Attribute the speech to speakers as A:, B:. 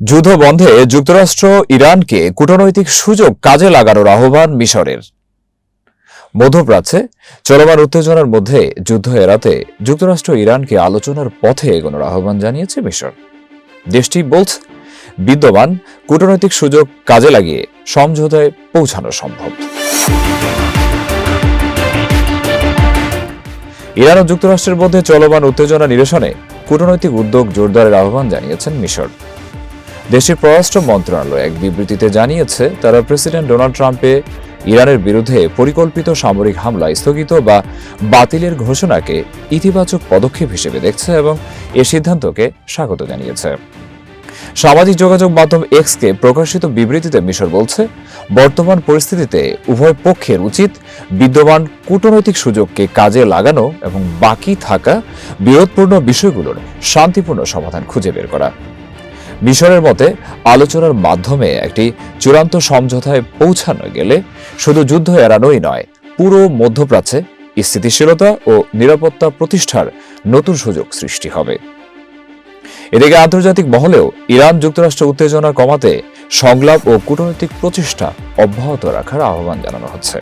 A: যুদ্ধ বন্ধে যুক্তরাষ্ট্র ইরানকে কূটনৈতিক সুযোগ কাজে লাগানোর আহ্বান মিশরের। মধ্যপ্রাচ্যে চলমান উত্তেজনার মধ্যে যুদ্ধ এড়াতে যুক্তরাষ্ট্র ইরানকে আলোচনার পথে এগোনোর আহ্বান জানিয়েছে মিশর। দেশটি বলছে, বিদ্যমান কূটনৈতিক সুযোগ কাজে লাগিয়ে সমঝোতায় পৌঁছানো সম্ভব। ইরান ও যুক্তরাষ্ট্রের মধ্যে চলমান উত্তেজনা নিরসনে কূটনৈতিক উদ্যোগ জোরদারের আহ্বান জানিয়েছেন মিশর। দেশটির পররাষ্ট্র মন্ত্রণালয় এক বিবৃতিতে জানিয়েছে, তারা প্রেসিডেন্ট ডোনাল্ড ট্রাম্পে ইরানের বিরুদ্ধে পরিকল্পিত সামরিক হামলা স্থগিত বা বাতিলের ঘোষণাকে ইতিবাচক পদক্ষেপ হিসেবে দেখছে এবং এ সিদ্ধান্তকে স্বাগত জানিয়েছে। সামাজিক যোগাযোগ মাধ্যম এক্সকে প্রকাশিত বিবৃতিতে মিশর বলছে, বর্তমান পরিস্থিতিতে উভয় পক্ষের উচিত বিদ্যমান কূটনৈতিক সুযোগকে কাজে লাগানো এবং বাকি থাকা বিরোধপূর্ণ বিষয়গুলোর শান্তিপূর্ণ সমাধান খুঁজে বের করা। মিশরের মতে, আলোচনার মাধ্যমে একটি চূড়ান্ত সমঝোতায় পৌঁছানো গেলে শুধু যুদ্ধ এড়ানোই নয়, পুরো মধ্যপ্রাচ্যে স্থিতিশীলতা ও নিরাপত্তা প্রতিষ্ঠার নতুন সুযোগ সৃষ্টি হবে। এদিকে আন্তর্জাতিক মহলেও ইরান যুক্তরাষ্ট্র উত্তেজনা কমাতে সংলাপ ও কূটনৈতিক প্রচেষ্টা অব্যাহত রাখার আহ্বান জানানো হচ্ছে।